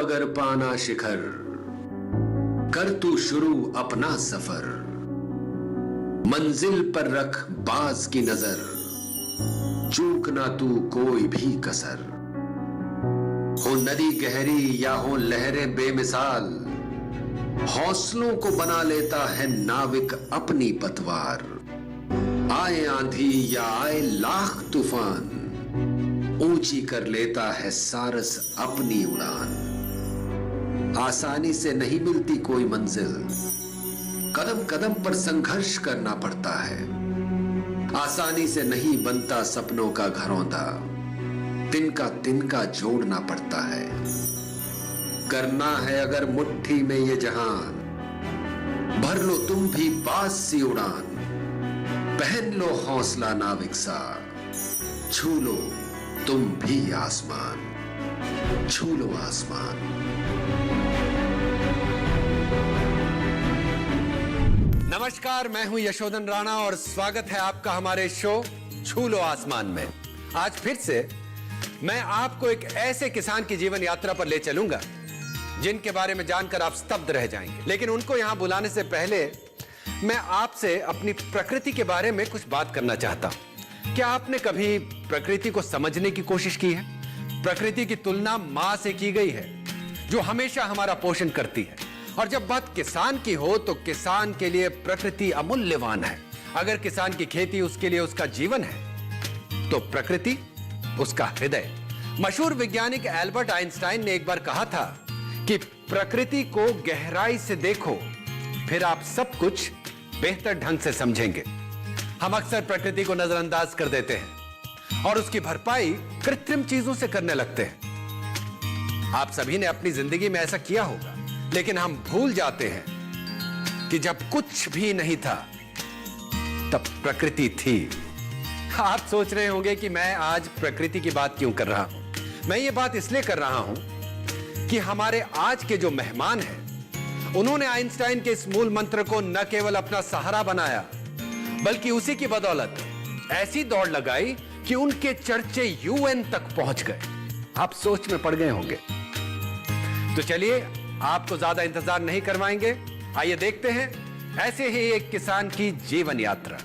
अगर पाना शिखर, कर तू शुरू अपना सफर। मंजिल पर रख बाज की नजर, चूक ना तू कोई भी कसर। हो नदी गहरी या हो लहरें बेमिसाल, हौसलों को बना लेता है नाविक अपनी पतवार। आए आंधी या आए लाख तूफान, ऊंची कर लेता है सारस अपनी उड़ान। आसानी से नहीं मिलती कोई मंजिल, कदम कदम पर संघर्ष करना पड़ता है। आसानी से नहीं बनता सपनों का घरौंदा, तिनका तिनका जोड़ना पड़ता है। करना है अगर मुट्ठी में ये जहान, भर लो तुम भी बाज सी उड़ान। पहन लो हौसला नाविक सा, छू लो तुम भी आसमान, छू लो आसमान। नमस्कार, मैं हूं यशोधन राणा और स्वागत है आपका हमारे शो छू लो आसमान में। आज फिर से मैं आपको एक ऐसे किसान की जीवन यात्रा पर ले चलूंगा जिनके बारे में जानकर आप स्तब्ध रह जाएंगे। लेकिन उनको यहां बुलाने से पहले मैं आपसे अपनी प्रकृति के बारे में कुछ बात करना चाहता हूं। क्या आपने कभी प्रकृति को समझने की कोशिश की है? प्रकृति की तुलना मां से की गई है जो हमेशा हमारा पोषण करती है। और जब बात किसान की हो तो किसान के लिए प्रकृति अमूल्यवान है। अगर किसान की खेती उसके लिए उसका जीवन है तो प्रकृति उसका हृदय। मशहूर वैज्ञानिक एल्बर्ट आइंस्टाइन ने एक बार कहा था कि प्रकृति को गहराई से देखो, फिर आप सब कुछ बेहतर ढंग से समझेंगे। हम अक्सर प्रकृति को नजरअंदाज कर देते हैं और उसकी भरपाई कृत्रिम चीजों से करने लगते हैं। आप सभी ने अपनी जिंदगी में ऐसा किया होगा, लेकिन हम भूल जाते हैं कि जब कुछ भी नहीं था तब प्रकृति थी। आप सोच रहे होंगे कि मैं आज प्रकृति की बात क्यों कर रहा हूं। मैं ये बात इसलिए कर रहा हूं कि हमारे आज के जो मेहमान हैं उन्होंने आइंस्टाइन के इस मूल मंत्र को न केवल अपना सहारा बनाया, बल्कि उसी की बदौलत ऐसी दौड़ लगाई कि उनके चर्चे यूएन तक पहुंच गए। आप सोच में पड़ गए होंगे। तो चलिए आपको ज्यादा इंतजार नहीं करवाएंगे, आइए देखते हैं ऐसे ही एक किसान की जीवन यात्रा।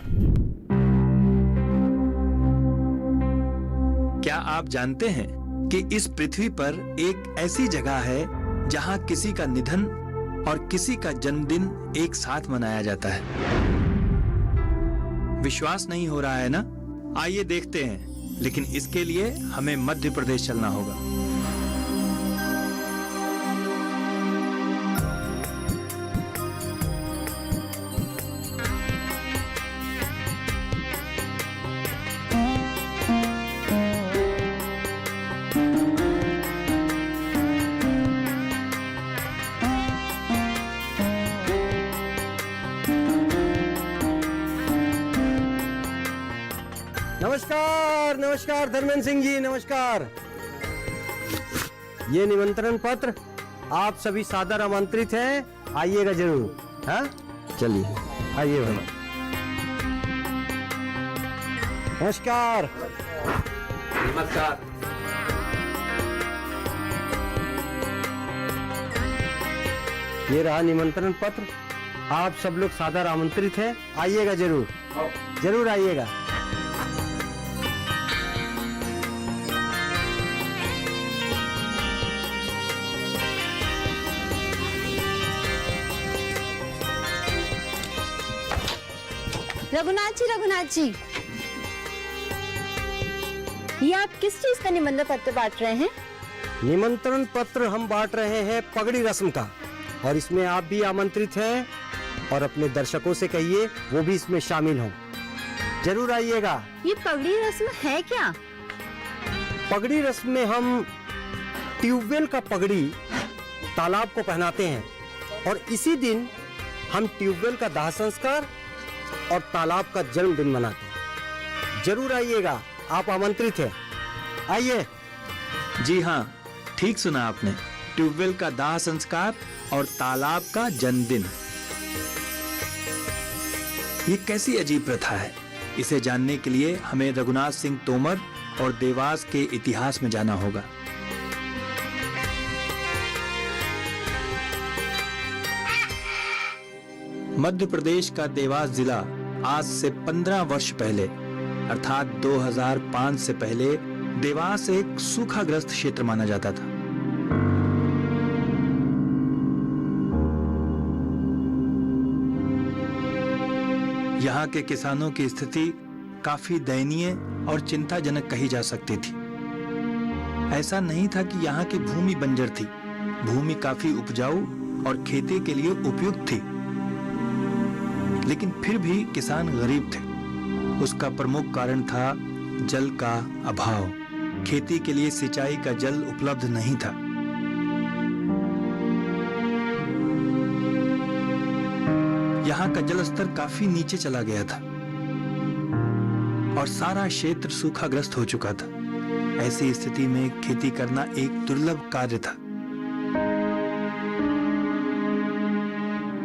क्या आप जानते हैं कि इस पृथ्वी पर एक ऐसी जगह है जहां किसी का निधन और किसी का जन्मदिन एक साथ मनाया जाता है? विश्वास नहीं हो रहा है ना? आइए देखते हैं, लेकिन इसके लिए हमें मध्य प्रदेश चलना होगा। नमस्कार नमस्कार धर्मेंद्र सिंह जी, नमस्कार। ये निमंत्रण पत्र, आप सभी सादर आमंत्रित हैं, आइएगा जरूर। हाँ चलिए आइए भाई। नमस्कार नमस्कार। ये रहा निमंत्रण पत्र, आप सब लोग सादर आमंत्रित हैं, आइएगा जरूर, जरूर आइएगा। रघुनाथ जी, ये आप किस चीज का निमंत्रण पत्र बांट रहे हैं? निमंत्रण पत्र हम बांट रहे हैं पगड़ी रस्म का, और इसमें आप भी आमंत्रित हैं और अपने दर्शकों से कहिए वो भी इसमें शामिल हों। जरूर आइएगा। ये पगड़ी रस्म है क्या? पगड़ी रस्म में हम ट्यूबवेल का पगड़ी तालाब को पहनाते हैं और इसी दिन हम ट्यूबवेल का दाह संस्कार और तालाब का जन्मदिन मनाते हैं। जरूर आइएगा, आप आमंत्रित हैं, आइए। जी हाँ, ठीक सुना आपने, ट्यूबवेल का दाह संस्कार और तालाब का जन्मदिन। ये कैसी अजीब प्रथा है। इसे जानने के लिए हमें रघुनाथ सिंह तोमर और देवास के इतिहास में जाना होगा। मध्य प्रदेश का देवास जिला आज से 15 वर्ष पहले अर्थात 2005 से पहले देवास एक सूखाग्रस्त क्षेत्र माना जाता था। यहाँ के किसानों की स्थिति काफी दयनीय और चिंताजनक कही जा सकती थी। ऐसा नहीं था कि यहाँ की भूमि बंजर थी, भूमि काफी उपजाऊ और खेती के लिए उपयुक्त थी, लेकिन फिर भी किसान गरीब थे। उसका प्रमुख कारण था जल का अभाव। खेती के लिए सिंचाई का जल उपलब्ध नहीं था। यहाँ का जल स्तर काफी नीचे चला गया था और सारा क्षेत्र सूखाग्रस्त हो चुका था। ऐसी स्थिति में खेती करना एक दुर्लभ कार्य था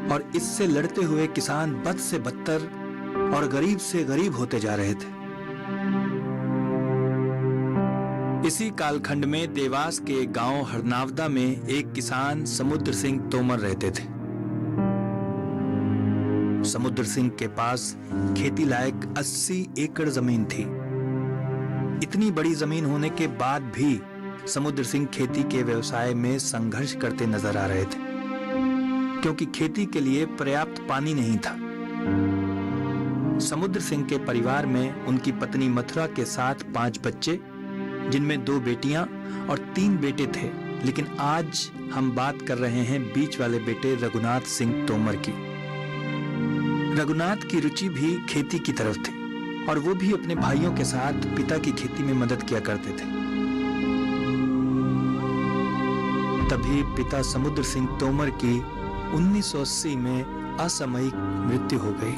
और इससे लड़ते हुए किसान बद से बदतर और गरीब से गरीब होते जा रहे थे। इसी कालखंड में देवास के गांव हरनावदा में एक किसान समुद्र सिंह तोमर रहते थे। समुद्र सिंह के पास खेती लायक 80 एकड़ जमीन थी। इतनी बड़ी जमीन होने के बाद भी समुद्र सिंह खेती के व्यवसाय में संघर्ष करते नजर आ रहे थे, क्योंकि खेती के लिए पर्याप्त पानी नहीं था। समुद्र सिंह के परिवार में उनकी पत्नी मथुरा के साथ 5 बच्चे, जिनमें 2 बेटियां और 3 बेटे थे। लेकिन आज हम बात कर रहे हैं बीच वाले बेटे रघुनाथ सिंह तोमर की। रघुनाथ की रुचि भी खेती की तरफ थी और वो भी अपने भाइयों के साथ पिता की खेती में मदद किया करते थे। तभी पिता समुद्र सिंह तोमर की 1980 में असामयिक मृत्यु हो गई।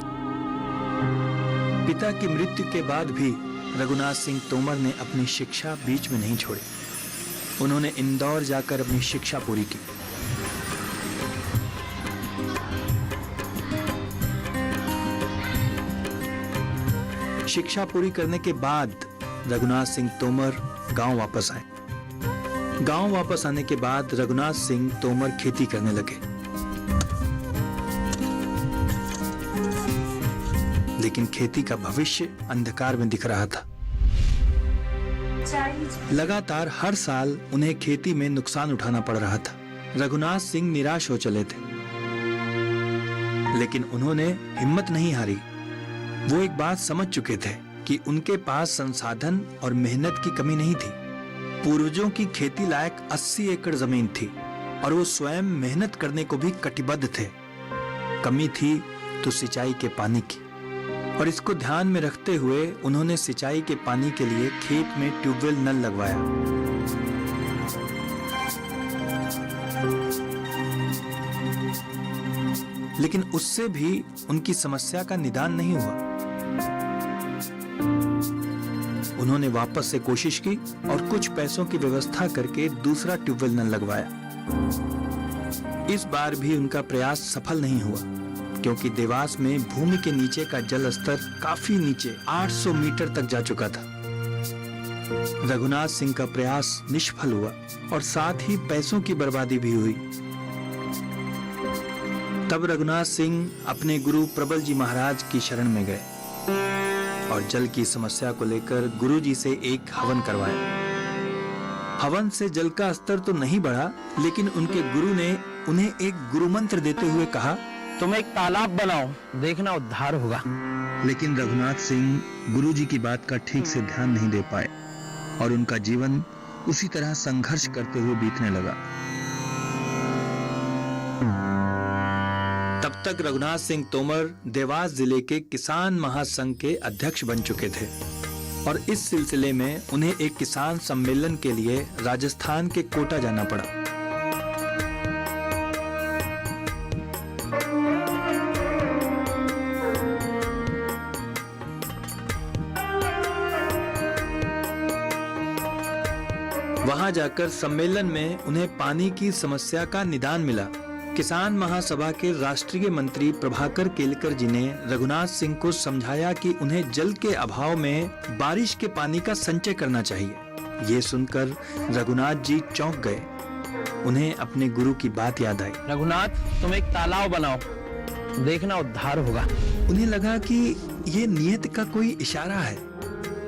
पिता की मृत्यु के बाद भी रघुनाथ सिंह तोमर ने अपनी शिक्षा बीच में नहीं छोड़ी। उन्होंने इंदौर जाकर अपनी शिक्षा पूरी की। शिक्षा पूरी करने के बाद रघुनाथ सिंह तोमर गांव वापस आए। गांव वापस आने के बाद रघुनाथ सिंह तोमर खेती करने लगे, लेकिन खेती का भविष्य अंधकार में दिख रहा था। लगातार हर साल उन्हें खेती में नुकसान उठाना पड़ रहा था। रघुनाथ सिंह निराश हो चले थे, लेकिन उन्होंने हिम्मत नहीं हारी। वो एक बात समझ चुके थे कि उनके पास संसाधन और मेहनत की कमी नहीं थी। पूर्वजों की खेती लायक 80 एकड़ जमीन थी और वो स्वयं मेहनत करने को भी कटिबद्ध थे। कमी थी तो सिंचाई के पानी की, और इसको ध्यान में रखते हुए उन्होंने सिंचाई के पानी के लिए खेत में ट्यूबवेल नल लगवाया। लेकिन उससे भी उनकी समस्या का निदान नहीं हुआ। उन्होंने वापस से कोशिश की और कुछ पैसों की व्यवस्था करके दूसरा ट्यूबवेल नल लगवाया। इस बार भी उनका प्रयास सफल नहीं हुआ, क्योंकि देवास में भूमि के नीचे का जल स्तर काफी नीचे 800 मीटर तक जा चुका था। रघुनाथ सिंह का प्रयास निष्फल हुआ और साथ ही पैसों की बर्बादी भी हुई। तब रघुनाथ सिंह अपने गुरु प्रबल जी महाराज की शरण में गए और जल की समस्या को लेकर गुरु जी से एक हवन करवाया। हवन से जल का स्तर तो नहीं बढ़ा, लेकिन उनके गुरु ने उन्हें एक गुरु मंत्र देते हुए कहा, तुम एक तालाब बनाओ, देखना उद्धार होगा। लेकिन रघुनाथ सिंह गुरु जी की बात का ठीक से ध्यान नहीं दे पाए और उनका जीवन उसी तरह संघर्ष करते हुए बीतने लगा। तब तक रघुनाथ सिंह तोमर देवास जिले के किसान महासंघ के अध्यक्ष बन चुके थे और इस सिलसिले में उन्हें एक किसान सम्मेलन के लिए राजस्थान के कोटा जाना पड़ा। वहां जाकर सम्मेलन में उन्हें पानी की समस्या का निदान मिला। किसान महासभा के राष्ट्रीय मंत्री प्रभाकर केलकर जी ने रघुनाथ सिंह को समझाया कि उन्हें जल के अभाव में बारिश के पानी का संचय करना चाहिए। ये सुनकर रघुनाथ जी चौंक गए। उन्हें अपने गुरु की बात याद आई। रघुनाथ, तुम एक तालाब बनाओ, देखना उद्धार होगा। उन्हें लगा कि ये नियत का कोई इशारा है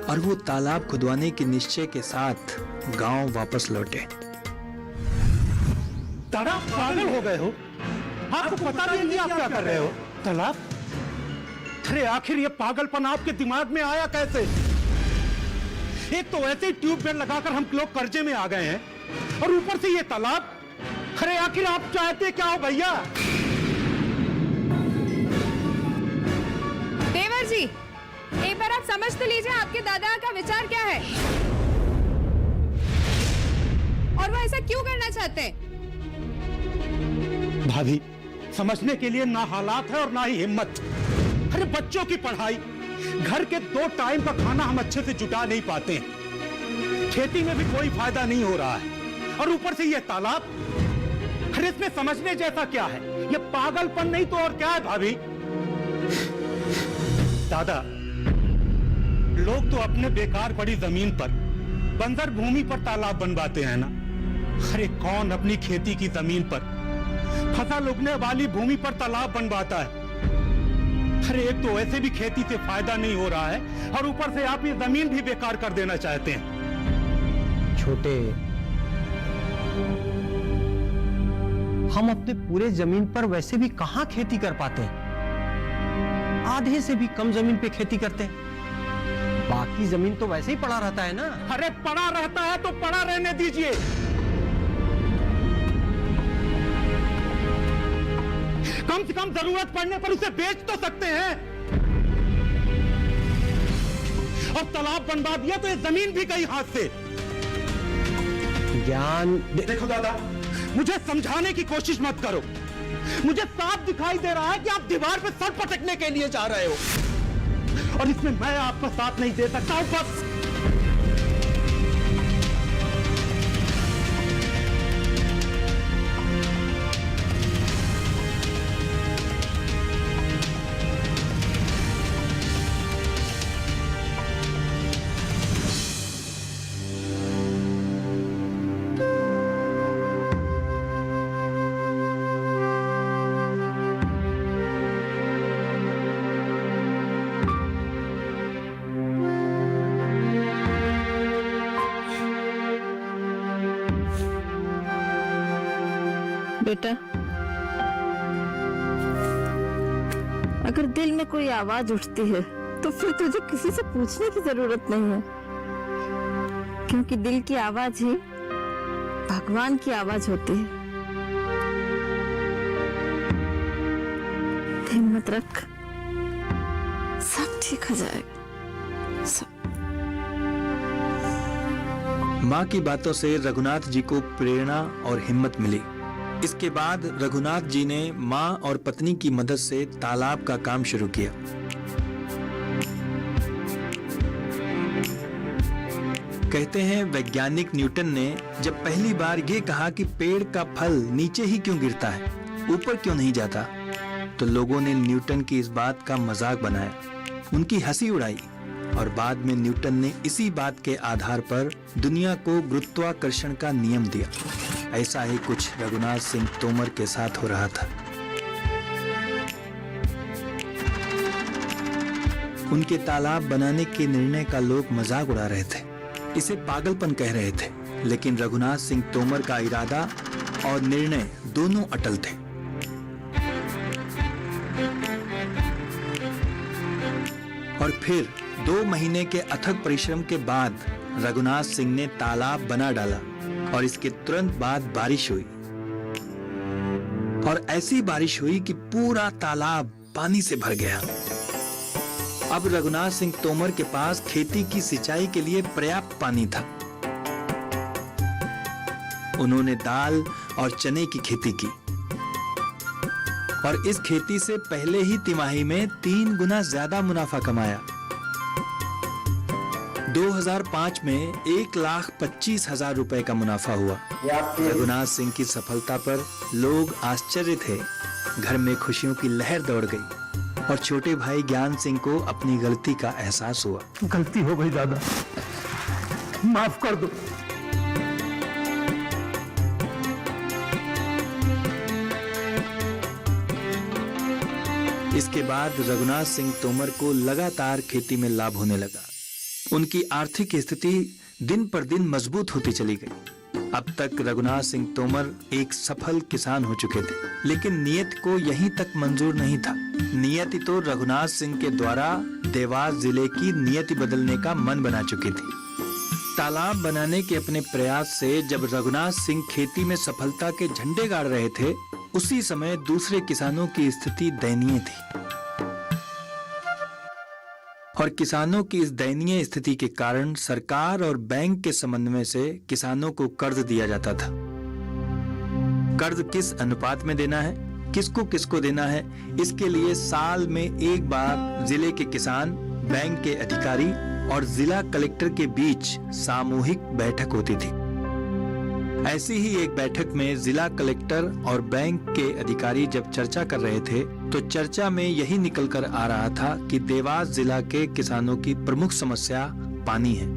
और वो तालाब खुदवाने के निश्चय के साथ गांव वापस लौटे। दादा पागल हो गए हो? आपको पता नहीं कि आप क्या कर रहे हो? तालाब? अरे आखिर ये पागलपन आपके दिमाग में आया कैसे? एक तो ऐसे ही ट्यूबवेल लगाकर हम लोग कर्जे में आ गए हैं और ऊपर से ये तालाब। अरे आखिर आप चाहते क्या हो भैया? देवर जी, एक बार आप समझ तो लीजिए आपके दादा का विचार क्या है और वो ऐसा क्यों करना चाहते हैं। भाभी, समझने के लिए ना हालात है और ना ही हिम्मत। अरे बच्चों की पढ़ाई, घर के 2 टाइम का खाना हम अच्छे से जुटा नहीं पाते हैं, खेती में भी कोई फायदा नहीं हो रहा है और ऊपर से ये तालाब। अरे इसमें समझने जैसा क्या है? ये पागलपन नहीं तो और क्या है भाभी? दादा, लोग तो अपने बेकार पड़ी जमीन पर, बंजर भूमि पर तालाब बनवाते हैं ना। अरे कौन अपनी खेती की जमीन पर, फसल उगने वाली भूमि पर तालाब बनवाता है? अरे एक तो वैसे भी खेती से फायदा नहीं हो रहा है और ऊपर से आप ये जमीन भी बेकार कर देना चाहते हैं। छोटे, हम अपने पूरे जमीन पर वैसे भी कहां खेती कर पाते हैं? आधे से भी कम जमीन पे खेती करते हैं। बाकी जमीन तो वैसे ही पड़ा रहता है ना। अरे पड़ा रहता है तो पड़ा रहने दीजिए। कम से कम जरूरत पड़ने पर उसे बेच तो सकते हैं। और तालाब बनवा दिया तो ये जमीन भी गई हाथ से। ज्ञान देखो दादा, मुझे समझाने की कोशिश मत करो। मुझे साफ दिखाई दे रहा है कि आप दीवार पे सर पटकने के लिए जा रहे हो और इसमें मैं आपका साथ नहीं दे सकता हूं। बस बेटा, अगर दिल में कोई आवाज उठती है तो फिर तुझे किसी से पूछने की जरूरत नहीं है, क्योंकि दिल की आवाज ही भगवान की आवाज होती है। हिम्मत रख, सब ठीक हो जाएगा, सब। माँ की बातों से रघुनाथ जी को प्रेरणा और हिम्मत मिली। इसके बाद रघुनाथ जी ने माँ और पत्नी की मदद से तालाब का काम शुरू किया। कहते हैं वैज्ञानिक न्यूटन ने जब पहली बार ये कहा कि पेड़ का फल नीचे ही क्यों गिरता है, ऊपर क्यों नहीं जाता, तो लोगों ने न्यूटन की इस बात का मजाक बनाया, उनकी हंसी उड़ाई और बाद में न्यूटन ने इसी बात के आधार पर दुनिया को गुरुत्वाकर्षण का नियम दिया। ऐसा ही कुछ रघुनाथ सिंह तोमर के साथ हो रहा था। उनके तालाब बनाने के निर्णय का लोग मजाक उड़ा रहे थे, इसे पागलपन कह रहे थे, लेकिन रघुनाथ सिंह तोमर का इरादा और निर्णय दोनों अटल थे। और फिर 2 महीने के अथक परिश्रम के बाद रघुनाथ सिंह ने तालाब बना डाला और इसके तुरंत बाद बारिश हुई और ऐसी बारिश हुई कि पूरा तालाब पानी से भर गया। अब रघुनाथ सिंह तोमर के पास खेती की सिंचाई के लिए पर्याप्त पानी था। उन्होंने दाल और चने की खेती की और इस खेती से पहले ही तिमाही में 3 गुना ज्यादा मुनाफा कमाया। 2005 में 1,25,000 रुपए का मुनाफा हुआ। रघुनाथ सिंह की सफलता पर लोग आश्चर्य थे, घर में खुशियों की लहर दौड़ गई और छोटे भाई ज्ञान सिंह को अपनी गलती का एहसास हुआ। गलती हो गई दादा, माफ कर दो। इसके बाद रघुनाथ सिंह तोमर को लगातार खेती में लाभ होने लगा। उनकी आर्थिक स्थिति दिन पर दिन मजबूत होती चली गई। अब तक रघुनाथ सिंह तोमर एक सफल किसान हो चुके थे, लेकिन नियत को यहीं तक मंजूर नहीं था। नियति तो रघुनाथ सिंह के द्वारा देवास जिले की नियति बदलने का मन बना चुकी थी। तालाब बनाने के अपने प्रयास से जब रघुनाथ सिंह खेती में सफलता के झंडे गाड़ रहे थे, उसी समय दूसरे किसानों की स्थिति दयनीय थी। और किसानों की इस दयनीय स्थिति के कारण सरकार और बैंक के समन्वय से किसानों को कर्ज दिया जाता था। कर्ज किस अनुपात में देना है, किसको देना है, इसके लिए साल में एक बार जिले के किसान, बैंक के अधिकारी और जिला कलेक्टर के बीच सामूहिक बैठक होती थी। ऐसी ही एक बैठक में जिला कलेक्टर और बैंक के अधिकारी जब चर्चा कर रहे थे, तो चर्चा में यही निकल कर आ रहा था कि देवास जिला के किसानों की प्रमुख समस्या पानी है।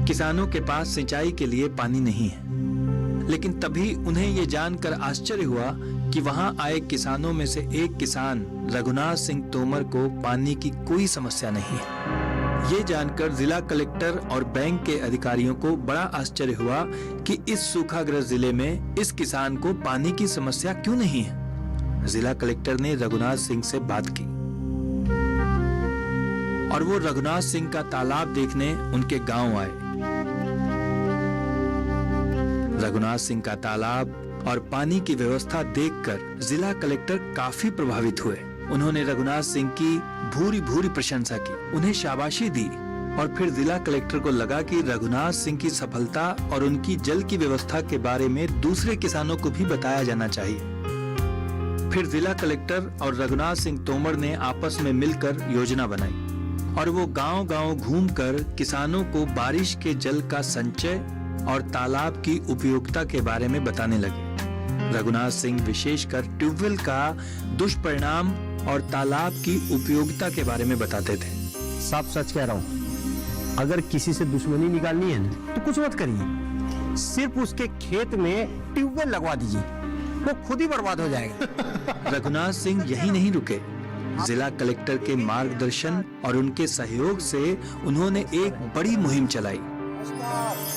किसानों के पास सिंचाई के लिए पानी नहीं है। लेकिन तभी उन्हें ये जानकर आश्चर्य हुआ कि वहां आए किसानों में से एक किसान रघुनाथ सिंह तोमर को पानी की कोई समस्या नहीं है। ये जानकर जिला कलेक्टर और बैंक के अधिकारियों को बड़ा आश्चर्य हुआ कि इस सूखाग्रस्त जिले में इस किसान को पानी की समस्या क्यों नहीं है। जिला कलेक्टर ने रघुनाथ सिंह से बात की और वो रघुनाथ सिंह का तालाब देखने उनके गांव आए। रघुनाथ सिंह का तालाब और पानी की व्यवस्था देखकर जिला कलेक्टर काफी प्रभावित हुए। उन्होंने रघुनाथ सिंह की भूरी प्रशंसा की, उन्हें शाबाशी दी और फिर जिला कलेक्टर को लगा कि रघुनाथ सिंह की सफलता और उनकी जल की व्यवस्था के बारे में दूसरे किसानों को भी बताया जाना चाहिए। फिर जिला कलेक्टर और रघुनाथ सिंह तोमर ने आपस में मिलकर योजना बनाई और वो गांव-गांव घूमकर किसानों को बारिश के जल का संचय और तालाब की उपयोगिता के बारे में बताने लगे। रघुनाथ सिंह विशेषकर ट्यूबवेल का दुष्परिणाम और तालाब की उपयोगिता के बारे में बताते थे। साफ सच कह रहा हूँ, अगर किसी से दुश्मनी निकालनी है ना तो कुछ मत करिए, सिर्फ उसके खेत में ट्यूबवेल लगवा दीजिए, वो खुद ही बर्बाद हो जाएगा। रघुनाथ सिंह यही नहीं रुके। जिला कलेक्टर के मार्गदर्शन और उनके सहयोग से उन्होंने एक बड़ी मुहिम चलाई,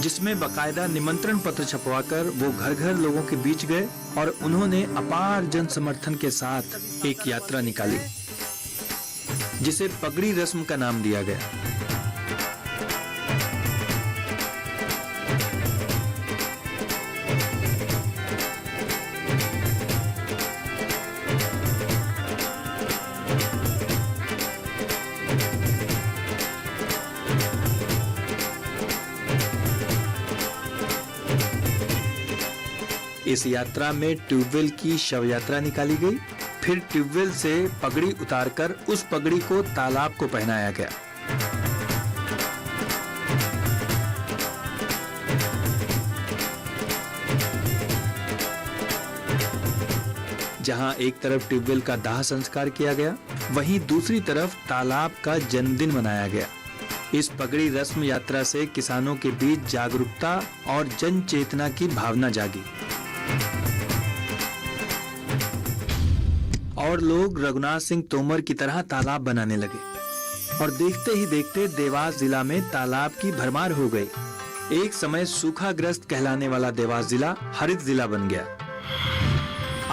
जिसमें बकायदा निमंत्रण पत्र छपवाकर वो घर घर लोगों के बीच गए और उन्होंने अपार जन समर्थन के साथ एक यात्रा निकाली, जिसे पगड़ी रस्म का नाम दिया गया। इस यात्रा में ट्यूबवेल की शव यात्रा निकाली गई। फिर ट्यूबवेल से पगड़ी उतारकर उस पगड़ी को तालाब को पहनाया गया। जहां एक तरफ ट्यूबवेल का दाह संस्कार किया गया, वहीं दूसरी तरफ तालाब का जन्मदिन मनाया गया। इस पगड़ी रस्म यात्रा से किसानों के बीच जागरूकता और जन चेतना की भावना जागी और लोग रघुनाथ सिंह तोमर की तरह तालाब बनाने लगे और देखते ही देखते देवास जिला में तालाब की भरमार हो गई। एक समय सूखाग्रस्त कहलाने वाला देवास जिला हरित जिला बन गया।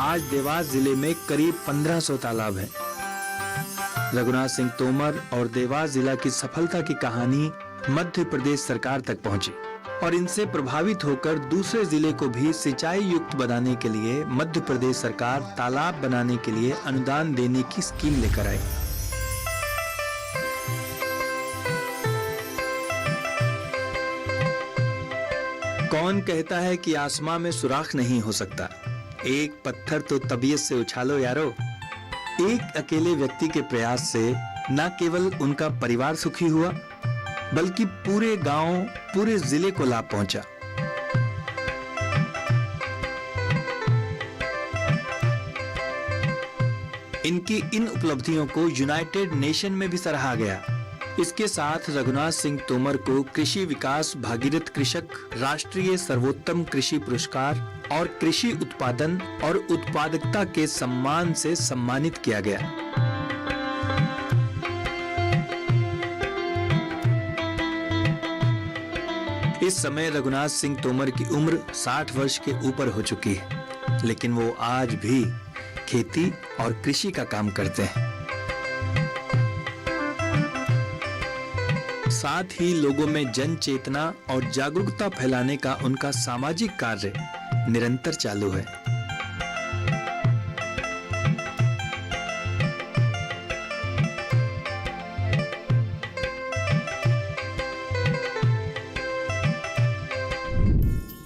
आज देवास जिले में करीब 1500 तालाब हैं। रघुनाथ सिंह तोमर और देवास जिला की सफलता की कहानी मध्य प्रदेश सरकार तक पहुंची और इनसे प्रभावित होकर दूसरे जिले को भी सिंचाई युक्त बनाने के लिए मध्य प्रदेश सरकार तालाब बनाने के लिए अनुदान देने की स्कीम लेकर आई। कौन कहता है कि आसमां में सुराख नहीं हो सकता? एक पत्थर तो तबीयत से उछालो यारो। एक अकेले व्यक्ति के प्रयास से न केवल उनका परिवार सुखी हुआ, बल्कि पूरे गांव, पूरे जिले को लाभ पहुंचा। इनकी इन उपलब्धियों को यूनाइटेड नेशन में भी सराहा गया। इसके साथ रघुनाथ सिंह तोमर को कृषि विकास भागीरथ कृषक, राष्ट्रीय सर्वोत्तम कृषि पुरस्कार और कृषि उत्पादन और उत्पादकता के सम्मान से सम्मानित किया गया। इस समय रघुनाथ सिंह तोमर की उम्र 60 वर्ष के ऊपर हो चुकी है, लेकिन वो आज भी खेती और कृषि का काम करते हैं। साथ ही लोगों में जन चेतना और जागरूकता फैलाने का उनका सामाजिक कार्य निरंतर चालू है।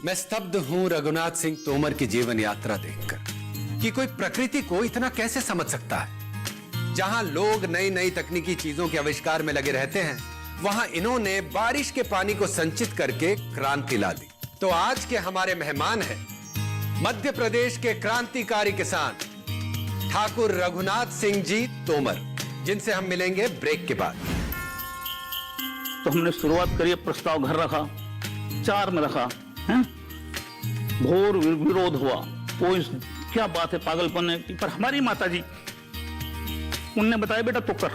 मैं स्तब्ध हूं रघुनाथ सिंह तोमर की जीवन यात्रा देखकर कि कोई प्रकृति को इतना कैसे समझ सकता है। जहां लोग नई नई तकनीकी चीजों के आविष्कार में लगे रहते हैं, वहां इन्होंने बारिश के पानी को संचित करके क्रांति ला दी। तो आज के हमारे मेहमान हैं मध्य प्रदेश के क्रांतिकारी किसान ठाकुर रघुनाथ सिंह जी तोमर, जिनसे हम मिलेंगे ब्रेक के बाद। तो हमने शुरुआत करी, प्रस्ताव घर रखा, 4 में रखा है, घोर विरोध हुआ। कोई क्या बात है, पागलपन है। पर हमारी माता जी उनने बताया बेटा तो कर,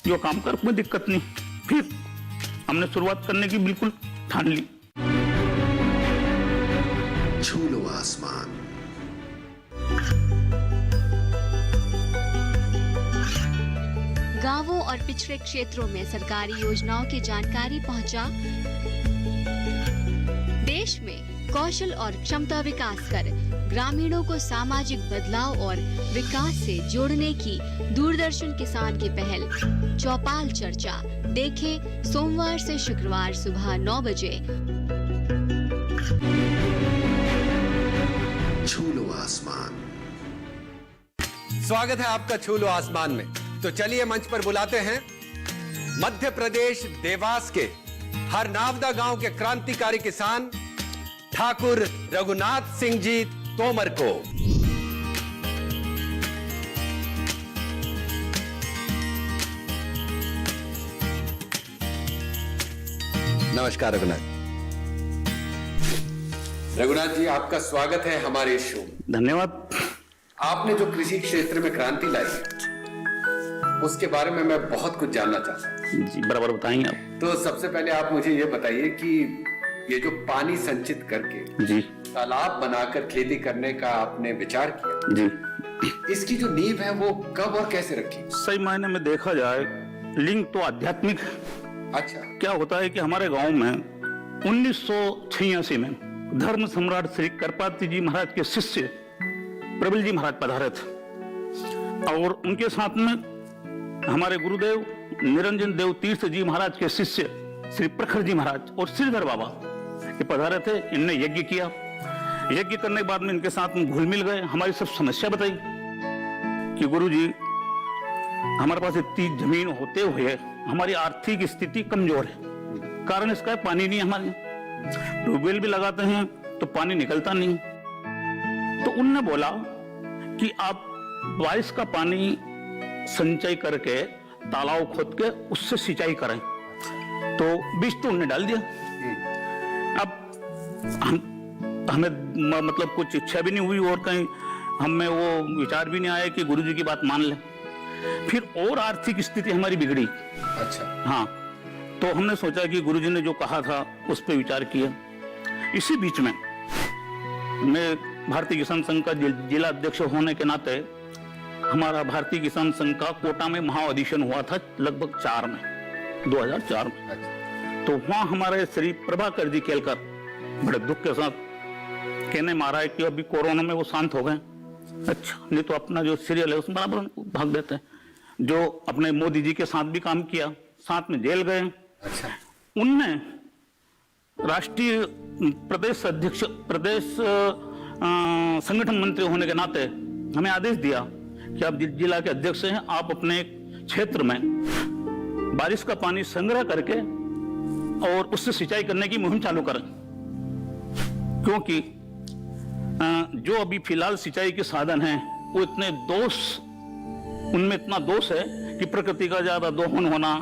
जो काम कर, कोई दिक्कत नहीं। फिर हमने शुरुआत करने की बिल्कुल ठान ली। छू लो आसमान। गांवों और पिछड़े क्षेत्रों में सरकारी योजनाओं की जानकारी पहुंचा। देश में कौशल और क्षमता विकास कर ग्रामीणों को सामाजिक बदलाव और विकास से जोड़ने की दूरदर्शन किसान की पहल चौपाल चर्चा देखें सोमवार से शुक्रवार सुबह 9 बजे। छू लो आसमान। स्वागत है आपका छू लो आसमान में। तो चलिए मंच पर बुलाते हैं मध्य प्रदेश देवास के हरनावदा गांव के क्रांतिकारी किसान ठाकुर रघुनाथ सिंह जी तोमर को। नमस्कार रघुनाथ। रघुनाथ जी, आपका स्वागत है हमारे शो में। धन्यवाद। आपने जो कृषि क्षेत्र में क्रांति लाई है उसके बारे में मैं बहुत कुछ जानना चाहता हूँ। जी बराबर बताएंगे आप। तो सबसे पहले आप मुझे ये बताइए कि ये जो पानी संचित करके जी तालाब बनाकर खेती करने का आपने विचार किया, जी इसकी जो नींव है वो कब और कैसे रखी? सही मायने में देखा जाए लिंग तो आध्यात्मिक है। अच्छा। क्या होता है कि हमारे गांव में 1986 में धर्म सम्राट श्री करपाती जी महाराज के शिष्य प्रबल जी महाराज पधारे थे और उनके साथ में हमारे गुरुदेव निरंजन देव तीर्थ जी महाराज के शिष्य श्री प्रखर जी महाराज और श्रीधर बाबा ये पधारे थे। इनने यज्ञ किया। यज्ञ करने के बाद में इनके साथ में घुल मिल गए। हमारी सब समस्या बताई कि गुरु जी हमारे पास इतनी जमीन होते हुए हमारी आर्थिक स्थिति कमजोर है। कारण इसका है पानी नहीं, हमारे ट्यूबवेल भी लगाते हैं तो पानी निकलता नहीं। तो उनने बोला कि आप बारिश का पानी संचय करके तालाब खोद के उससे सिंचाई करें। तो बीज तो उन्होंने डाल दिया। अब हमें मतलब कुछ इच्छा भी नहीं हुई और कहीं हमें वो विचार भी नहीं आया कि गुरुजी की बात मान लें। फिर और आर्थिक स्थिति हमारी बिगड़ी। अच्छा। हाँ, तो हमने सोचा कि गुरुजी ने जो कहा था उस पर विचार किया। इसी बीच में मैं भारतीय किसान संघ का जिला अध्यक्ष होने के नाते हमारा भारतीय किसान संघ का कोटा में महाअधिवेशन हुआ था लगभग 2004 में। तो वहां हमारे श्री प्रभाकर जी केलकर बड़े दुख के साथ कहने मारा है कि अभी कोरोना में वो शांत हो गए। अच्छा, नहीं तो अपना जो सीरियल है उसमें बराबर भाग देते हैं। जो अपने मोदी जी के साथ भी काम किया, साथ में जेल गए। अच्छा। उनने राष्ट्रीय प्रदेश अध्यक्ष, प्रदेश संगठन मंत्री होने के नाते हमें आदेश दिया कि आप जिला के अध्यक्ष हैं, आप अपने क्षेत्र में बारिश का पानी संग्रह करके और उससे सिंचाई करने की मुहिम चालू करें। क्योंकि जो अभी फिलहाल सिंचाई के साधन हैं वो इतने दोष, उनमें इतना दोष है कि प्रकृति का ज्यादा दोहन होना,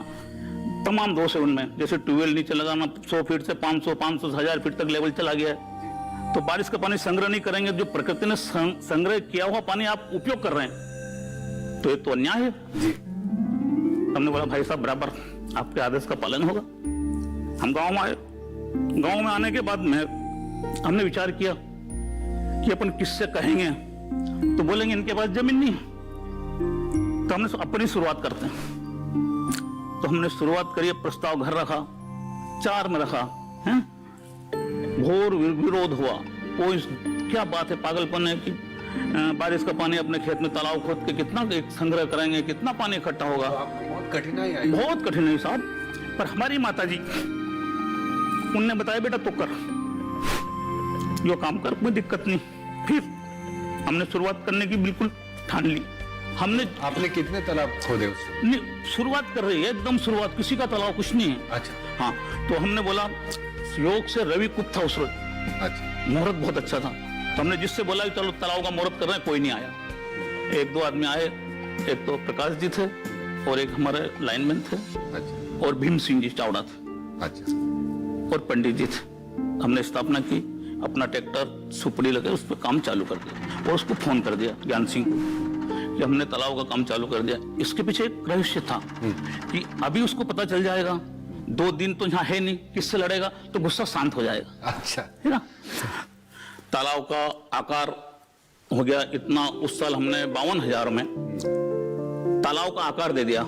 तमाम दोष है उनमें। जैसे ट्यूबवेल नीचे लगाना 100 फीट से 500 से 1000 फीट तक लेवल चला गया है, तो बारिश का पानी संग्रह नहीं करेंगे, जो प्रकृति ने संग्रह किया हुआ पानी आप उपयोग कर रहे हैं, तो ये तो अन्याय है जी। हमने बोला भाई साहब बराबर आपके आदेश का पालन होगा। हम गांव में आए, गांव में आने के बाद में हमने विचार किया कि अपन किससे कहेंगे, तो बोलेंगे इनके पास जमीन नहीं है, तो हमने अपनी शुरुआत करते हैं। तो हमने शुरुआत करी, प्रस्ताव घर रखा, 4 में रखा है, घोर विरोध हुआ। कोई क्या बात है, पागलपन है कि बारिश का पानी अपने खेत में तालाब खोद के कितना संग्रह करेंगे, कितना पानी इकट्ठा होगा। बहुत कठिनाई आई। बहुत कठिनाई साहब, पर हमारी माता जी उनने बताया बेटा तो कर, जो काम कर, कोई दिक्कत नहीं। फिर हमने शुरुआत करने की बिल्कुल ठान ली। हमने आपने कितने तालाब खोदे उसमें? नहीं, शुरुआत कर रही है एकदम शुरुआत, किसी का तालाब कुछ नहीं है। अच्छा हाँ, तो हमने बोला योग से रवि कुप था उस रोज, अच्छा, मुहूर्त बहुत अच्छा था, तो हमने जिससे बोला कि चलो तालाब का मुहूर्त कर रहे हैं, कोई नहीं आया। 1-2 आदमी आए, एक तो प्रकाश जी थे और एक हमारे लाइनमैन थे, अच्छा, और भीम सिंह जी चावड़ा थे, अच्छा, और पंडित जी थे। हमने स्थापना की, अपना ट्रैक्टर सुपड़ी लगे उस पर काम चालू कर दिया, और उसको फोन कर दिया ज्ञान सिंह को कि हमने तालाब का काम चालू कर दिया। इसके पीछे एक रहस्य था कि अभी उसको पता चल जाएगा, 2 दिन तो यहाँ है नहीं, किससे लड़ेगा, तो गुस्सा शांत हो जाएगा, अच्छा, है ना। तालाब का आकार हो गया इतना, उस साल हमने 52,000 में तालाब का आकार दे दिया।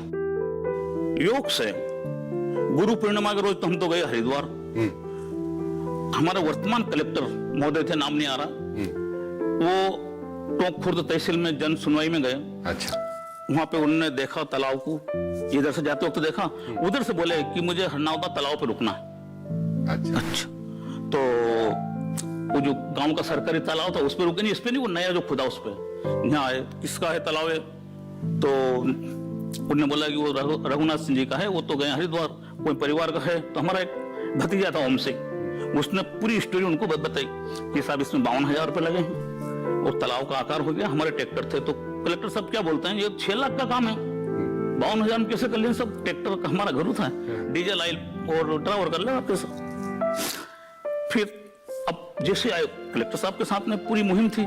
योग से गुरु पूर्णिमा के रोज तो हम तो गए हरिद्वार, हमारे वर्तमान कलेक्टर महोदय थे, नाम नहीं आ रहा, वो टोंक खुर्द तहसील में जन सुनवाई में गए। अच्छा, वहां पे उन्होंने देखा तालाब को, इधर से जाते वक्त देखा, उधर से बोले कि मुझे हरनावता तालाब पे रुकना है। अच्छा, तो वो जो गांव का सरकारी तालाब था उस पे रुके नहीं, इस पे नहीं, वो नया जो खुदा उस पे यहाँ आए, किसका है तालाब है, तो उन्होंने बोला कि वो रघुनाथ सिंह जी का है, वो तो गए हरिद्वार, कोई परिवार का है। तो हमारा एक भतीजा था ओम से, उसने पूरी स्टोरी उनको बताई कि साहब इसमें 52,000 रुपए लगे हैं और तालाब का आकार हो गया। हमारे ट्रैक्टर थे, तो कलेक्टर साहब क्या बोलते हैं, ये 6 लाख का काम है, 52,000 में कैसे कर लें, सब ट्रैक्टर का हमारा घर था, डीजल ऑयल और ड्राइवर कर ले आपके साथ। फिर अब जैसे आए कलेक्टर साहब के साथ में पूरी मुहिम थी,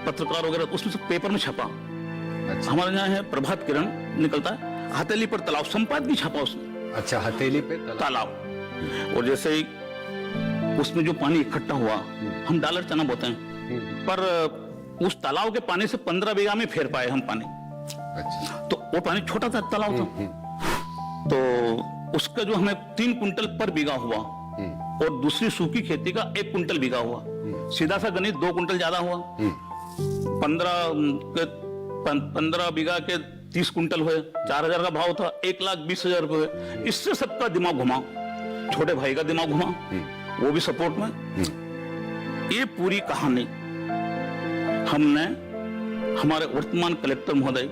पत्रकार वगैरह, उसमें से पेपर में छपा। अच्छा। हमारे यहाँ है प्रभात किरण निकलता है, हथेली पर तालाब, संपादकीय छपा उसमें। अच्छा, हथेली पे तालाब। और जैसे ही उसमें जो पानी इकट्ठा हुआ, हम डॉलर चना बोते हैं, पर उस तालाब के पानी से 15 बीघा में फेर पाए हम पानी। अच्छा, तो वो पानी छोटा सा तालाब था, तो उसका जो हमें 3 कुंटल पर बीघा हुआ, और दूसरी सूखी खेती का 1 कुंटल बीघा हुआ। सीधा सा गणित 2 कुंटल ज्यादा हुआ। 15 बीघा के 30 कुंटल हुए, 4,000 का भाव था, 1,20,000 रुपए हुए। इससे सबका दिमाग घुमा, छोटे भाई का दिमाग घुमा, वो भी सपोर्ट में। ये पूरी कहानी हमने हमारे वर्तमान कलेक्टर महोदय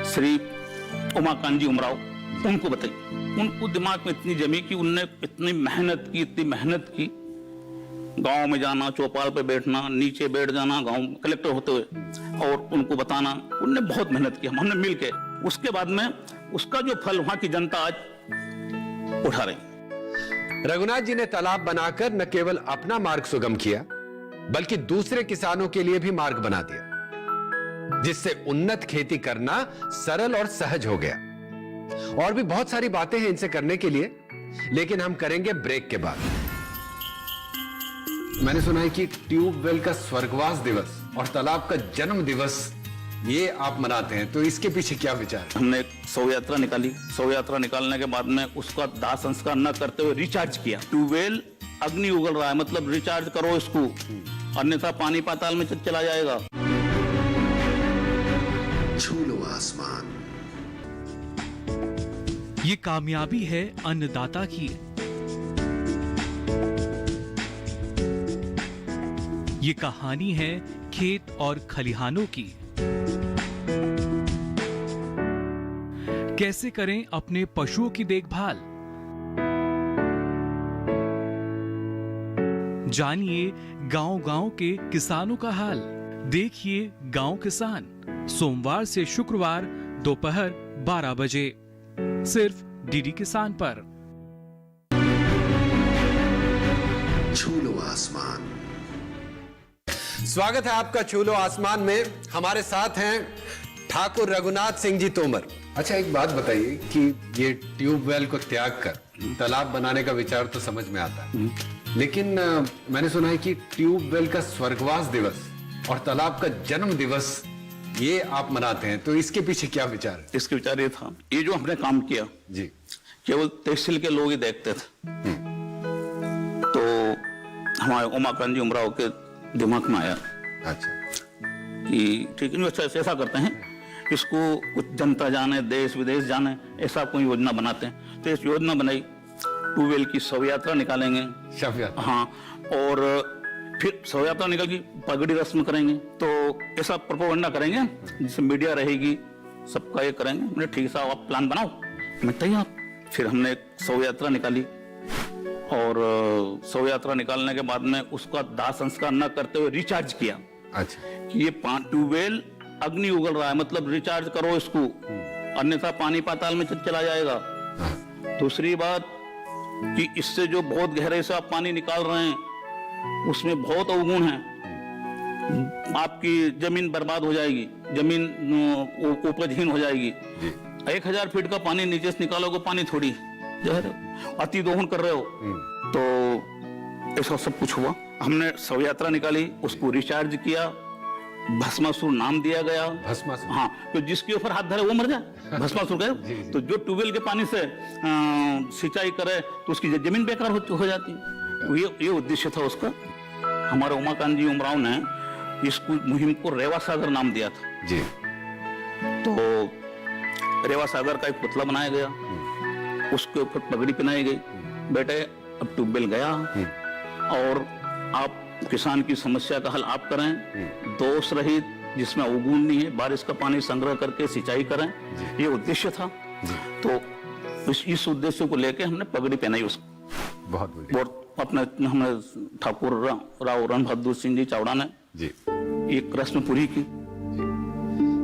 श्री उमाकांत जी उमराव उनको बताई। उनको दिमाग में इतनी जमी कि उनने इतनी मेहनत की, गांव में जाना, चौपाल पे बैठना, नीचे बैठ जाना गांव कलेक्टर होते हुए, और उनको बताना, उनने बहुत मेहनत की, हमने मिल के। उसके बाद में उसका जो फल वहां की जनता आज उठा रही। रघुनाथ जी ने तालाब बनाकर न केवल अपना मार्ग सुगम किया, बल्कि दूसरे किसानों के लिए भी मार्ग बना दिया, जिससे उन्नत खेती करना सरल और सहज हो गया। और भी बहुत सारी बातें हैं इनसे करने के लिए, लेकिन हम करेंगे ब्रेक के बाद। मैंने सुना है कि ट्यूबवेल का स्वर्गवास दिवस और तालाब का जन्म दिवस ये आप मनाते हैं, तो इसके पीछे क्या विचार है? हमने एक शव यात्रा निकाली। शव यात्रा निकालने के बाद में उसका दाह संस्कार न करते हुए रिचार्ज किया। ट्यूबवेल अग्नि उगल रहा है, मतलब रिचार्ज करो इसको, अन्यथा पानी पाताल में चला जाएगा। छू लो आसमान। ये कामयाबी है अन्नदाता की। ये कहानी है खेत और खलिहानों की। कैसे करें अपने पशुओं की देखभाल, जानिए गांव-गांव के किसानों का हाल। देखिए गांव किसान, सोमवार से शुक्रवार दोपहर 12 बजे सिर्फ डीडी किसान पर। छू लो आसमान। स्वागत है आपका छू लो आसमान में। हमारे साथ हैं ठाकुर रघुनाथ सिंह जी तोमर। अच्छा, एक बात बताइए कि ये ट्यूबवेल को त्याग कर तालाब बनाने का विचार तो समझ में आता है, लेकिन मैंने सुना है कि ट्यूबवेल का स्वर्गवास दिवस और तालाब का जन्म दिवस ये आप मनाते हैं, तो इसके पीछे क्या विचार है? इसके विचार ये था, ये जो हमने काम किया जी, केवल तहसील के लोग ही देखते थे। तो हमारे उमाकांत जी उमराव के दिमाग में आया अच्छा कि ठीक है, ऐसा करते हैं, इसको कुछ जनता जाने, देश विदेश जाने, ऐसा कोई योजना बनाते हैं। तो इस योजना बनाई, ट्यूबवेल की शव यात्रा निकालेंगे। शव यात्रा? हाँ, और फिर शव यात्रा निकल की पगड़ी रस्म करेंगे, तो ऐसा प्रोपेगेंडा करेंगे जिससे मीडिया रहेगी, सबका ये करेंगे। मैंने ठीक है, आप प्लान बनाओ, मैं तैयार। फिर हमने एक शव यात्रा निकाली, और शव यात्रा निकालने के बाद में उसका दाह संस्कार न करते हुए रिचार्ज किया। अच्छा, कि ये ट्यूबवेल अग्नि उगल रहा है, मतलब रिचार्ज करो इसको, अन्यथा पानी पाताल में चला जाएगा। दूसरी बात कि इससे जो बहुत गहरे से आप पानी निकाल रहे हैं उसमें बहुत अवगुण है, आपकी जमीन बर्बाद हो जाएगी, जमीन उपजहीन हो जाएगी। 1000 फीट का पानी नीचे से निकालोगे, पानी थोड़ी जहर, अति दोहन कर रहे हो। तो ऐसा सब कुछ हुआ। हमने शव यात्रा निकाली, उसको रिचार्ज किया, भस्मासुर नाम दिया गया। भस्मासुर? हाँ, तो जिसके ऊपर हाथ धरे वो मर जाए, भस्मासुर गए। तो जो ट्यूबवेल के पानी से सिंचाई करे तो उसकी जमीन बेकार हो जाती। ये उद्देश्य था उसका। हमारे उमाकांत जी उमराव ने इस मुहिम को रेवा सागर नाम दिया था जी। तो रेवा सागर का एक पुतला बनाया गया, उसके ऊपर पगड़ी पहनाई गई, बेटे अब ट्यूबवेल गया और आप किसान की समस्या का हल आप करें, दोष रहित, जिसमें अवगुण नहीं है, बारिश का पानी संग्रह करके सिंचाई करें, ये उद्देश्य था। तो इस उद्देश्य को लेके हमने पगड़ी पहनाई उसको। बहुत बढ़िया। और अपने हमने ठाकुर राव रणबहादुर सिंह जी चावड़ा ने जी एक रस्म पूरी की।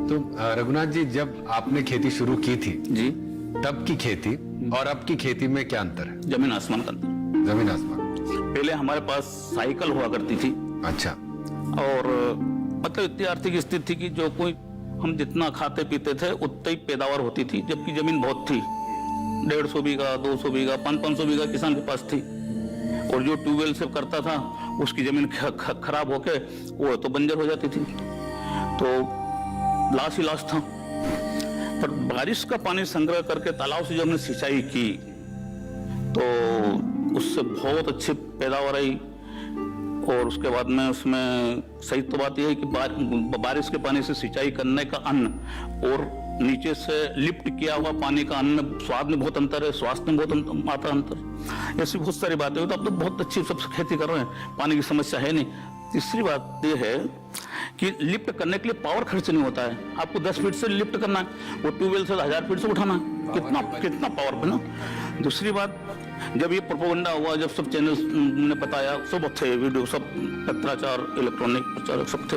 तो रघुनाथ जी, जब आपने खेती शुरू की थी जी, तब की खेती और अब की खेती में क्या अंतर है? जमीन आसमान का अंतर। जमीन आसमान। पहले हमारे पास साइकिल हुआ करती थी, अच्छा, और मतलब इतनी आर्थिक स्थिति थी कि जो कोई हम जितना खाते पीते थे उतनी ही पैदावार होती थी, जबकि जमीन बहुत थी, 150 बीघा, 200 बीघा, 500 बीघा किसान के पास थी। और जो ट्यूबवेल से करता था उसकी जमीन खराब होके वो तो बंजर हो जाती थी, तो लाश ही लाश था। पर बारिश का पानी संग्रह करके तालाब से जब हमने सिंचाई की तो उससे बहुत अच्छी पैदावार आई। और उसके बाद में उसमें सही तो बात यह है कि बारिश के पानी से सिंचाई करने का अन्न और नीचे से लिफ्ट किया हुआ पानी का अन्न में स्वाद में बहुत अंतर है, स्वास्थ्य में बहुत आता अंतर, ऐसी बहुत सारी बातें हैं। तो अब तो बहुत अच्छी सब खेती कर रहे हैं, पानी की समस्या है नहीं। तीसरी बात यह है कि लिफ्ट करने के लिए पावर खर्च नहीं होता है, आपको 10 फीट से लिफ्ट करना है, वो ट्यूबवेल से 1000 फीट से उठाना है, कितना पावर बना। दूसरी बात, जब ये प्रोपेगेंडा हुआ, जब सब चैनल ने बताया, सब थे वीडियो, सब पत्राचार, इलेक्ट्रॉनिक प्रचारक सब थे,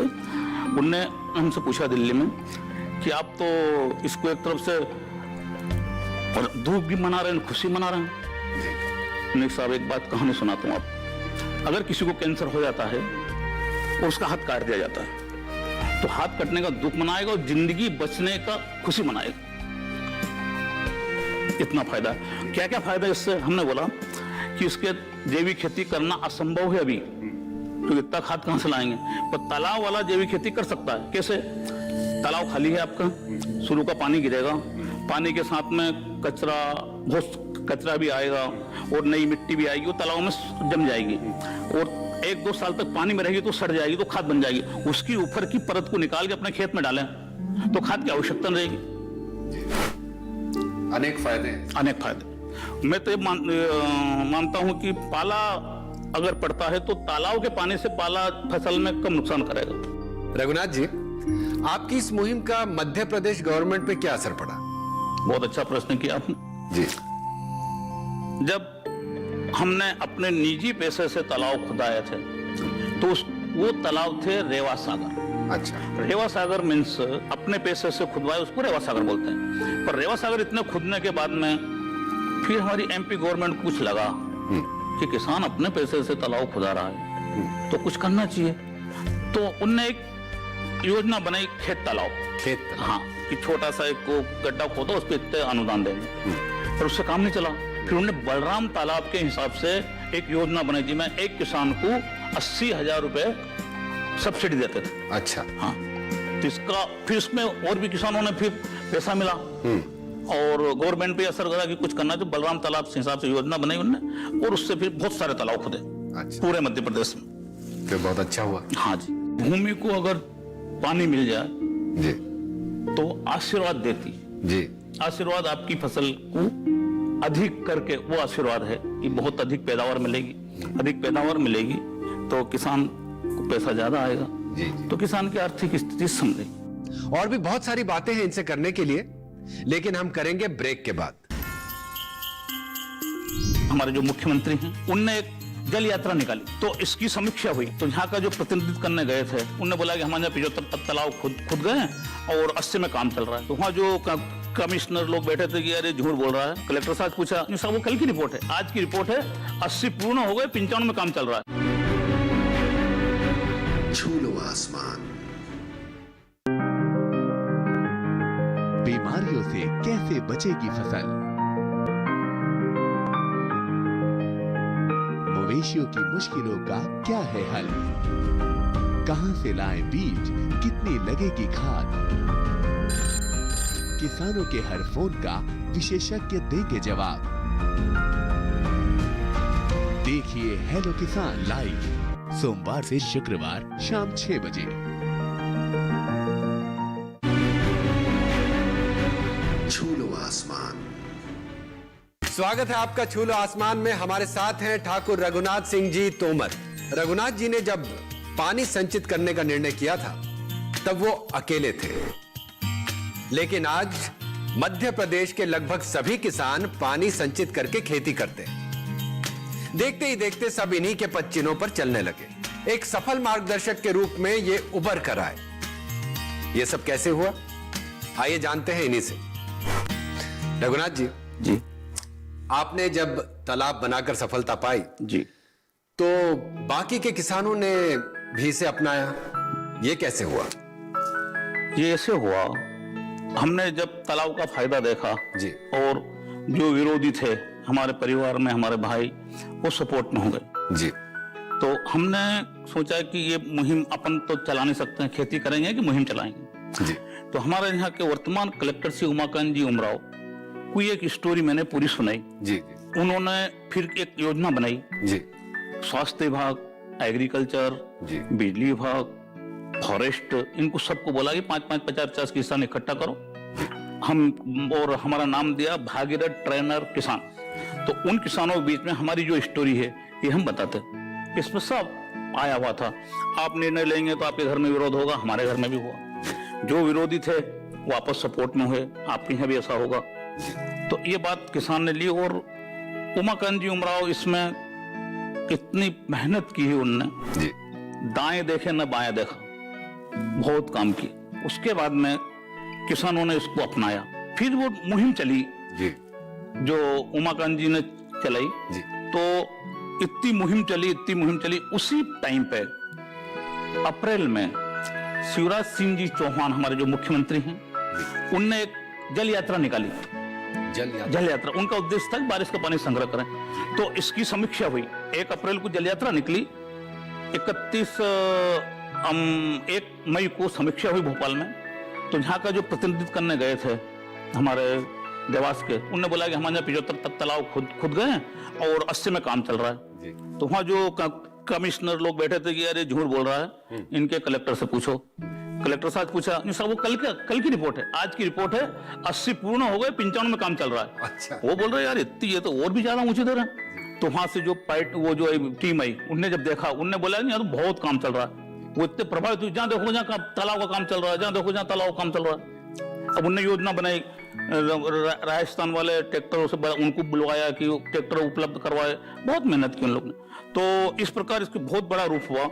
उनने हमसे पूछा दिल्ली में कि आप तो इसको एक तरफ से दुख भी मना रहे हैं, खुशी मना रहे हैं। नहीं साहब, एक बात कहानी सुनाता हूँ आप। अगर किसी को कैंसर हो जाता है और उसका हाथ काट दिया जाता है, तो हाथ कटने का दुख मनाएगा और जिंदगी बचने का खुशी मनाएगा। इतना फायदा। क्या क्या फायदा इससे? हमने बोला कि इसके जैविक खेती करना असंभव है अभी, क्योंकि इतना खाद कहां से लाएंगे। पर तालाब वाला जैविक खेती कर सकता है। कैसे? तालाब खाली है आपका, शुरू का पानी गिरेगा, पानी के साथ में कचरा, बहुत कचरा भी आएगा और नई मिट्टी भी आएगी, वो तालाब में जम जाएगी और 1-2 साल तक पानी में रहेगी तो सड़ जाएगी, तो खाद बन जाएगी। उसकी ऊपर की परत को निकाल के अपने खेत में डालें तो खाद की आवश्यकता नहीं रहेगी। अनेक फायदे। अनेक फायदे। मैं तो ये मानता हूं कि पाला अगर पड़ता है तो तालाब के पानी से पाला फसल में कम नुकसान करेगा। रघुनाथ जी, आपकी इस मुहिम का मध्य प्रदेश गवर्नमेंट पे क्या असर पड़ा? बहुत अच्छा प्रश्न किया आपने जी। जब हमने अपने निजी पैसे से तालाब खुदाए थे तो वो तालाब थे रेवा सागर। अच्छा। रेवा सागर मीन्स अपने पैसे से खुदवाए उसको रेवा सागर बोलते हैं। पर रेवा सागर इतने खुदने के बाद में फिर हमारी एमपी गवर्नमेंट को कुछ लगा कि किसान अपने पैसे से तालाब खुदा रहा है तो कुछ करना चाहिए, तो उनने एक योजना बनाई खेत तालाब। हाँ, कि छोटा सा एक को गड्ढा खोदो, उस पर इतने अनुदान देंगे, पर उससे काम नहीं चला। फिर उन्होंने बलराम तालाब के हिसाब से एक योजना बनाई जिसमें एक किसान को 80,000 रुपए सब्सिडी देते थे। अच्छा। हाँ, तो इसका फिर इसमें और भी किसानों ने फिर पैसा मिला और गवर्नमेंट पे असर करा कि कुछ करना है, तो बलराम तालाब के हिसाब से योजना बनाई उन्होंने और उससे फिर बहुत सारे तालाब खुदे। अच्छा। पूरे मध्य प्रदेश में। तो बहुत अच्छा हुआ। हाँ जी, भूमि को अगर पानी मिल जाए जी तो आशीर्वाद देती जी। आशीर्वाद आपकी फसल को अधिक करके, वो आशीर्वाद है कि बहुत अधिक पैदावार मिलेगी। अधिक पैदावार मिलेगी तो किसान को पैसा ज्यादा आएगा जी। तो किसान की आर्थिक स्थिति समझेगी। और भी बहुत सारी बातें हैं इनसे करने के लिए, लेकिन हम करेंगे ब्रेक के बाद। हमारे जो मुख्यमंत्री हैं उनने एक जल यात्रा निकाली, तो इसकी समीक्षा हुई। तो यहाँ का जो प्रतिनिधित्व करने गए थे उन्होंने बोला कि हमारे 75 तालाब खुद गए हैं और 80 में काम चल रहा है। तो वहाँ जो कमिश्नर लोग बैठे थे कि अरे झूठ बोल रहा है। कलेक्टर साहब पूछा, साहब वो कल की रिपोर्ट है, आज की रिपोर्ट है 80 पूर्ण हो गए, 95 में काम चल रहा है। छू लो आसमान। बीमारियों से कैसे बचेगी फसल, मवेशियों की मुश्किलों का क्या है हल, कहां से लाएं बीज, कितनी लगेगी खाद, किसानों के हर फोन का विशेषज्ञ देंगे जवाब। देखिए हेलो किसान लाइव सोमवार से शुक्रवार शाम 6 बजे। छू लो आसमान। स्वागत है आपका छू लो आसमान में। हमारे साथ हैं ठाकुर रघुनाथ सिंह जी तोमर। रघुनाथ जी ने जब पानी संचित करने का निर्णय किया था तब वो अकेले थे, लेकिन आज मध्य प्रदेश के लगभग सभी किसान पानी संचित करके खेती करते हैं। देखते ही देखते सब इन्हीं के पदचिन्हों पर चलने लगे। एक सफल मार्गदर्शक के रूप में ये उभर कर आए। ये सब कैसे हुआ, आइए जानते हैं इन्हीं से। रघुनाथ जी जी, आपने जब तालाब बनाकर सफलता पाई जी, तो बाकी के किसानों ने भी इसे अपनाया, ये कैसे हुआ? ये ऐसे हुआ, हमने जब तालाब का फायदा देखा जी, और जो विरोधी थे हमारे परिवार में, हमारे भाई, वो सपोर्ट में हो गए जी। तो हमने सोचा कि ये मुहिम अपन तो चला नहीं सकते हैं, खेती करेंगे कि मुहिम चलाएंगे जी। तो हमारे यहाँ के वर्तमान कलेक्टर श्री उमाकांत जी उमराव को एक स्टोरी मैंने पूरी सुनाई जी। उन्होंने फिर एक योजना बनाई जी, स्वास्थ्य विभाग, एग्रीकल्चर जी, बिजली विभाग, फॉरेस्ट, इनको सबको बोला कि 5-5, 50-50 किसान इकट्ठा करो हम, और हमारा नाम दिया भागीरथ ट्रेनर किसान। तो उन किसानों के बीच में हमारी जो स्टोरी है ये हम बताते, इसमें सब आया हुआ था। आप निर्णय लेंगे तो आपके घर में विरोध होगा, हमारे घर में भी हुआ। जो विरोधी थे वो आपस सपोर्ट में हुए, आपके यहाँ भी ऐसा होगा। तो ये बात किसान ने ली और उमाकांत जी उमराव इसमें इतनी मेहनत की है उनने जी। दाएं देखे न बाएं देखा, बहुत काम किया। उसके बाद में किसानों ने इसको अपनाया। फिर वो मुहिम चली जी, जो उमाकांत जी ने चलाई जी। तो इतनी मुहिम चली। उसी टाइम पे अप्रैल में शिवराज सिंह जी चौहान हमारे जो मुख्यमंत्री हैं उनने एक जल यात्रा निकाली। जल यात्रा उनका उद्देश्य था कि बारिश का पानी संग्रह करें। तो इसकी समीक्षा हुई। 1 अप्रैल को जल यात्रा निकली, 1 मई को समीक्षा हुई भोपाल में। तो यहाँ का जो प्रतिनिधित्व करने गए थे हमारे देवास के, उन्होंने बोला कि हमारे यहाँ 75 तालाब खुद गए हैं और 80 में काम चल रहा है। तो वहाँ जो कमिश्नर लोग बैठे थे कि अरे झूठ बोल रहा है, इनके कलेक्टर से पूछो। कलेक्टर साहब पूछा, साहब वो कल की रिपोर्ट है, आज की रिपोर्ट है 80 पूर्ण हो गए, 95 में काम चल रहा है। अच्छा। वो बोल रहे यार इतनी, ये तो और भी ज्यादा ऊंची दर है। तो वहां से जो वो जो टीम आई, उनने जब देखा, उनने बोला यार बहुत काम चल रहा है। वो इतने प्रभावित हुए, जहां देखो जहां तालाब का काम चल रहा है, जहां देखो जहां तालाब का काम चल रहा है। अब उनने योजना बनाई राजस्थान वाले ट्रैक्टरों से उनको बुलवाया कि वो ट्रैक्टर उपलब्ध करवाए, बहुत मेहनत की उन लोगों ने। तो इस प्रकार इसकी बहुत बड़ा रूप हुआ,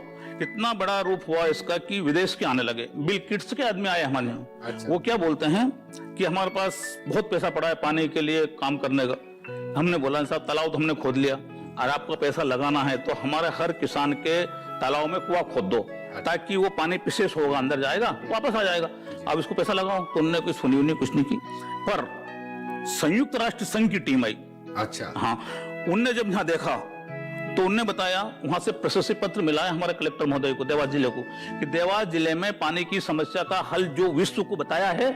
इतना बड़ा रूप हुआ इसका कि विदेश के आने लगे। बिल गेट्स के आदमी आए हमारे यहाँ। अच्छा। वो क्या बोलते हैं कि हमारे पास बहुत पैसा पड़ा है पानी के लिए काम करने का। हमने बोला साहब तालाब तो हमने खोद लिया, और आपका पैसा लगाना है तो हमारे हर किसान के तालाब में कुआं खोद दो, ताकि वो पानी विशेष होगा अंदर जाएगा वापस आ जाएगा, अब इसको पैसा लगाओ। तो उन्होंने कोई सुनी उन्हें कुछ नहीं की। पर संयुक्त राष्ट्र संघ की टीम आई। अच्छा। हाँ, उनने जब यहाँ देखा तो उनने बताया, वहां से प्रशस्ति पत्र मिला है हमारे कलेक्टर महोदय को, देवास जिले को, कि देवास जिले में पानी की समस्या का हल जो विश्व को बताया है,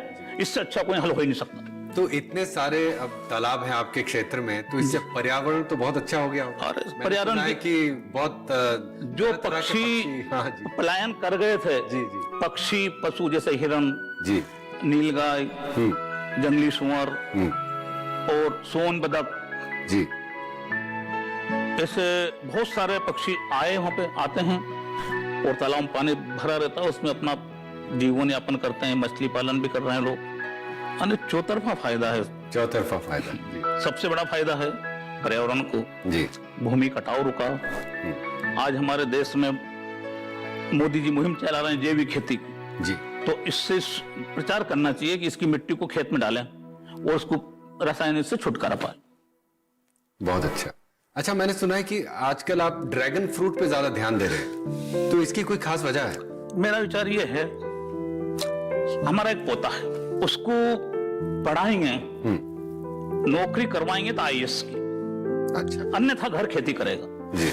इससे अच्छा कोई हल हो ही नहीं सकता। तो इतने सारे अब तालाब हैं आपके क्षेत्र में, तो इससे पर्यावरण तो बहुत अच्छा हो गया होगा। और मैंने पर्यावरण सुना है कि बहुत जो तरह के पक्षी हाँ जी, पलायन कर गए थे, जी जी पक्षी पशु जैसे हिरन, जी, नीलगाय, जंगली सुअर और सोन बतख, जी, ऐसे बहुत सारे पक्षी आए वहां पे आते हैं, और तालाब में पानी भरा रहता है, उसमें अपना जीवन यापन करते हैं, मछली पालन भी कर रहे हैं लोग। यानी चौतरफा फायदा है, चौतरफा फायदा जी। सबसे बड़ा फायदा है पर्यावरण को, जी, भूमि कटाव रुका। आज हमारे देश में मोदी जी मुहिम चला रहे हैं जैविक खेती की, जी, तो इससे प्रचार करना चाहिए कि इसकी मिट्टी को खेत में डालें और उसको रासायनिक से छुटकारा पाए। बहुत अच्छा। अच्छा, मैंने सुना है कि आजकल आप ड्रैगन फ्रूट पे ज्यादा ध्यान दे रहे हैं, तो इसकी कोई खास वजह है? मेरा विचार ये है, हमारा एक पोता है, उसको पढ़ाएंगे, नौकरी करवाएंगे तो आईएएस की, अच्छा, अन्यथा घर खेती करेगा। जी,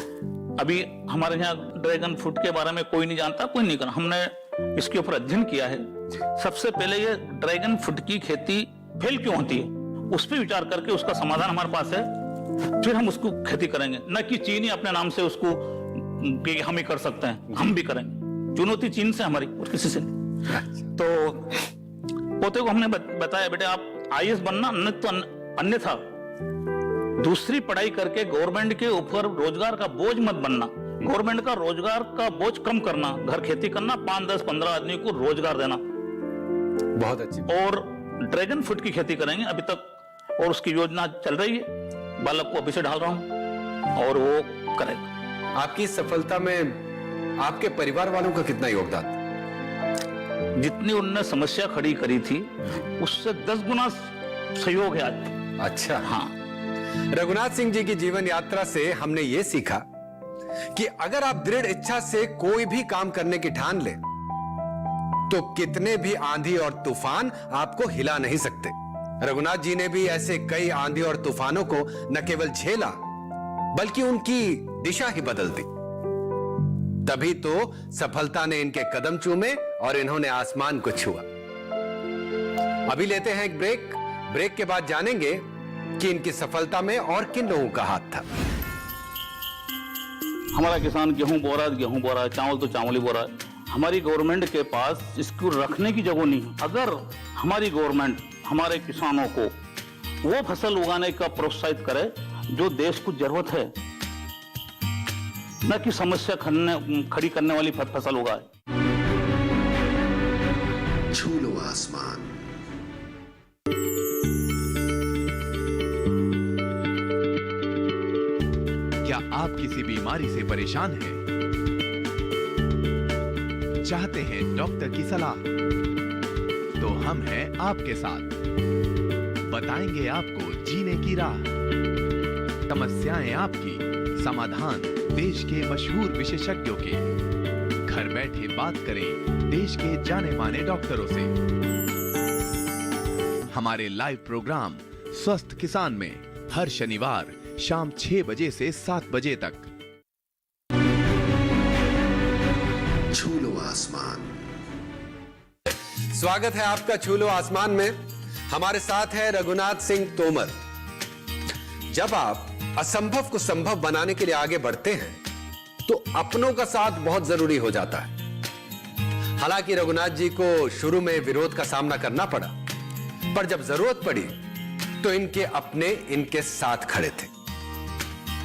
अभी हमारे यहाँ ड्रैगन फ्रूट के बारे में कोई नहीं जानता, कोई नहीं कर, हमने इसके ऊपर अध्ययन किया है। सबसे पहले ये ड्रैगन फ्रूट की खेती फेल क्यों होती है, उस पर विचार करके उसका समाधान हमारे पास है, फिर हम उसको खेती करेंगे। न कि चीन ही अपने नाम से उसको कि हम ही कर सकते हैं, हम भी करेंगे। चुनौती चीन से हमारी और किसी से नहीं। तो पोते को हमने बताया, बेटे आप आईएएस बनना, अन्यथा दूसरी पढ़ाई करके गवर्नमेंट के ऊपर रोजगार का बोझ मत बनना, गवर्नमेंट का रोजगार का बोझ कम करना, घर खेती करना, 5, 10, 15 आदमी को रोजगार देना। बहुत अच्छी। और ड्रैगन फ्रूट की खेती करेंगे अभी तक, और उसकी योजना चल रही है, बालक को अभी से डाल रहा हूं और वो करेगा। आपकी सफलता में आपके परिवार वालों का कितना योगदान? जितनी उनने समस्या खड़ी करी थी उससे 10 गुना सहयोग है आज। अच्छा। हाँ, रघुनाथ सिंह जी की जीवन यात्रा से हमने ये सीखा कि अगर आप दृढ़ इच्छा से कोई भी काम करने की ठान ले, तो कितने भी आंधी और तूफान आपको हिला नहीं सकते। रघुनाथ जी ने भी ऐसे कई आंधी और तूफानों को न केवल झेला, बल्कि उनकी दिशा ही बदल दी। तभी तो सफलता ने इनके कदम चूमे और इन्होंने आसमान को छुआ। अभी लेते हैं एक ब्रेक। ब्रेक के बाद जानेंगे कि इनकी सफलता में और किन लोगों का हाथ था। हमारा किसान गेहूं बो रहा है, चावल तो चावल ही बो रहा है। हमारी गवर्नमेंट के पास इसको रखने की जगह नहीं है। अगर हमारी गवर्नमेंट हमारे किसानों को वो फसल उगाने का प्रोत्साहित करे जो देश को जरूरत है, न कि समस्या खड़ी करने वाली फसल उगाए। छू लो आसमान। क्या आप किसी बीमारी से परेशान हैं? चाहते हैं डॉक्टर की सलाह? तो हम हैं आपके साथ, बताएंगे आपको जीने की राह। समस्याएं आपकी, समाधान देश के मशहूर विशेषज्ञों के। घर बैठे बात करें देश के जाने माने डॉक्टरों से। हमारे लाइव प्रोग्राम स्वस्थ किसान में हर शनिवार शाम 6 बजे से 7 बजे तक। छू लो आसमान। स्वागत है आपका छू लो आसमान में। हमारे साथ है रघुनाथ सिंह तोमर। जब आप असंभव को संभव बनाने के लिए आगे बढ़ते हैं तो अपनों का साथ बहुत जरूरी हो जाता है। हालांकि रघुनाथ जी को शुरू में विरोध का सामना करना पड़ा, पर जब जरूरत पड़ी तो इनके अपने इनके साथ खड़े थे।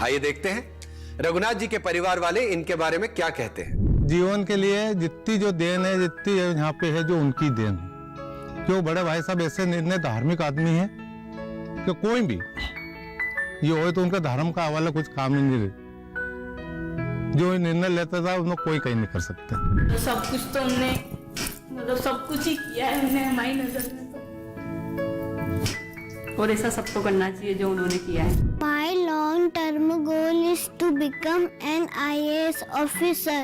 आइए देखते हैं रघुनाथ जी के परिवार वाले इनके बारे में क्या कहते हैं। जीवन के लिए जितनी जो देन है, जितनी यहाँ पे है, जो उनकी देन है। कि वो बड़े भाई साहब ऐसे इतने धार्मिक आदमी हैं कि कोई भी ये हो तो उनका धर्म का हवाला कुछ काम ही नहीं रहे। जो निर्णय लेता था उन्हें कोई कहीं नहीं कर सकता। सब कुछ तो उनने मतलब सब कुछ ही किया है उन्हें हमारी नजर में तो, और ऐसा सबको करना चाहिए जो उन्होंने किया है। My long-term goal is to become an IAS officer,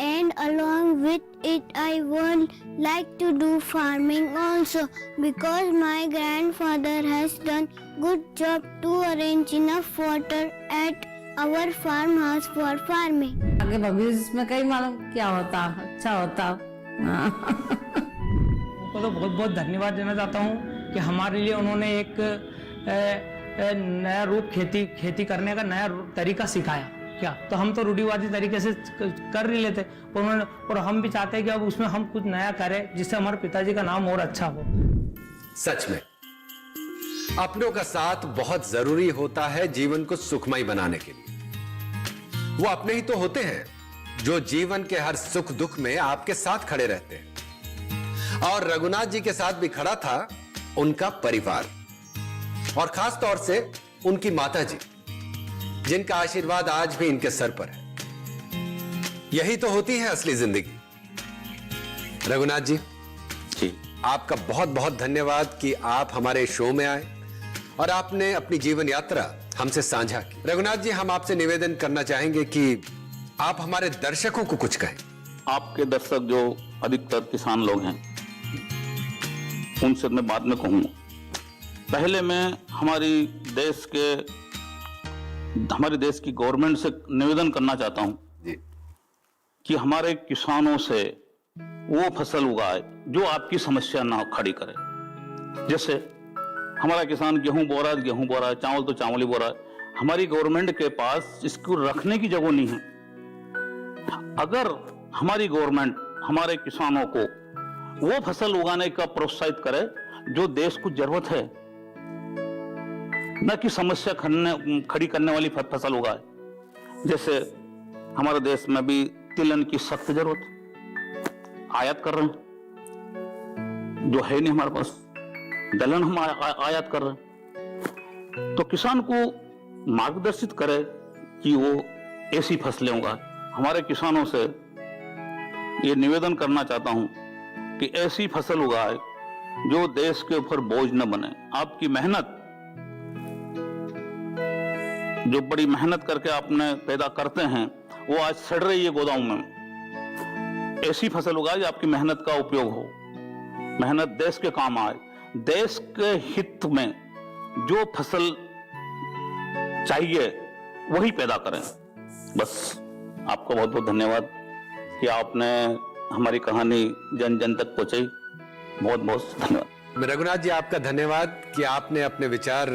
and along with it I would like to do farming also, because my grandfather has done good job to arrange enough water at our farmhouse for farming. आगे भविष्य में कहीं मालूम क्या होता, अच्छा होता। उनको तो बहुत बहुत धन्यवाद देना चाहता हूँ कि हमारे लिए उन्होंने एक नया रूप खेती करने का नया तरीका सिखाया। क्या तो हम तो रूढ़िवादी तरीके से कर ही लेते, और हम भी चाहते हैं कि अब उसमें हम कुछ नया करें जिससे हमारे पिताजी का नाम और अच्छा हो। सच में अपनों का साथ बहुत जरूरी होता है जीवन को सुखमय बनाने के लिए। वो अपने ही तो होते हैं जो जीवन के हर सुख दुख में आपके साथ खड़े रहते हैं। और रघुनाथ जी के साथ भी खड़ा था उनका परिवार, और खास तौर से उनकी माता जी, जिनका आशीर्वाद आज भी इनके सर पर है। यही तो होती है असली जिंदगी। रघुनाथ जी, आपका बहुत बहुत धन्यवाद कि आप हमारे शो में आए और आपने अपनी जीवन यात्रा हमसे साझा की। रघुनाथ जी, हम आपसे निवेदन करना चाहेंगे कि आप हमारे दर्शकों को कुछ कहें। आपके दर्शक जो अधिकतर किसान लोग हैं उनसे मैं बाद में कहूंगा। पहले मैं हमारे देश की गवर्नमेंट से निवेदन करना चाहता हूं कि हमारे किसानों से वो फसल उगाए जो आपकी समस्या ना खड़ी करे। जैसे हमारा किसान गेहूं बो रहा है, चावल तो चावल ही बो रहा है। हमारी गवर्नमेंट के पास इसको रखने की जगह नहीं है। अगर हमारी गवर्नमेंट हमारे किसानों को वो फसल उगाने का प्रोत्साहित करे जो देश को जरूरत है, न कि समस्या खड़ी करने वाली फसल उगाए। जैसे हमारे देश में भी तिलहन की सख्त जरूरत है, आयात कर रहे हैं, जो है नहीं हमारे पास। दलहन हम आयात कर रहे हैं। तो किसान को मार्गदर्शित करे कि वो ऐसी फसलें उगाए। हमारे किसानों से ये निवेदन करना चाहता हूं कि ऐसी फसल उगाए जो देश के ऊपर बोझ न बने। आपकी मेहनत, जो बड़ी मेहनत करके आपने पैदा करते हैं, वो आज सड़ रही है गोदाम में। ऐसी फसल उगाए जो आपकी मेहनत का उपयोग हो, मेहनत देश के काम आए। देश के हित में जो फसल चाहिए वही पैदा करें। बस आपको बहुत बहुत धन्यवाद कि आपने हमारी कहानी जन जन तक पहुंचाई। बहुत बहुत धन्यवाद। रघुनाथ जी, आपका धन्यवाद कि आपने अपने विचार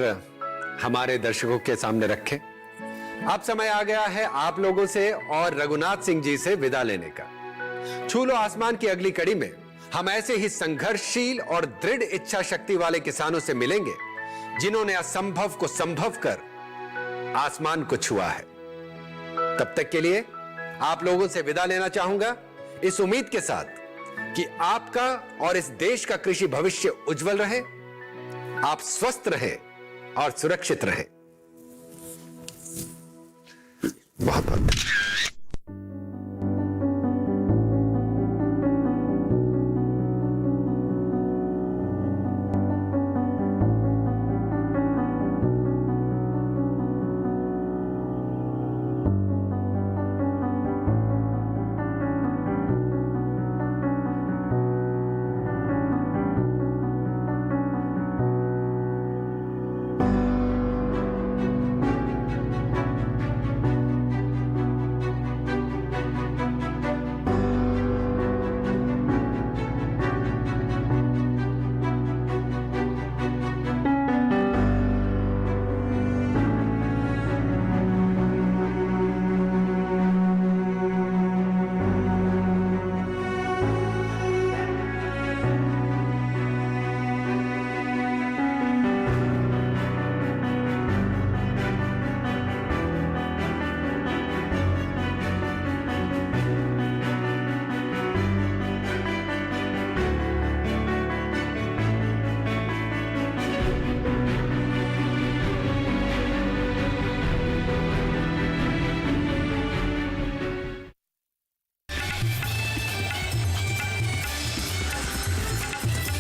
हमारे दर्शकों के सामने रखे। अब समय आ गया है आप लोगों से और रघुनाथ सिंह जी से विदा लेने का। छू लो आसमान की अगली कड़ी में हम ऐसे ही संघर्षशील और दृढ़ इच्छा शक्ति वाले किसानों से मिलेंगे जिन्होंने असंभव को संभव कर आसमान को छुआ है। तब तक के लिए आप लोगों से विदा लेना चाहूंगा इस उम्मीद के साथ कि आपका और इस देश का कृषि भविष्य उज्जवल रहे, आप स्वस्थ रहे और सुरक्षित रहे। बहुत बहुत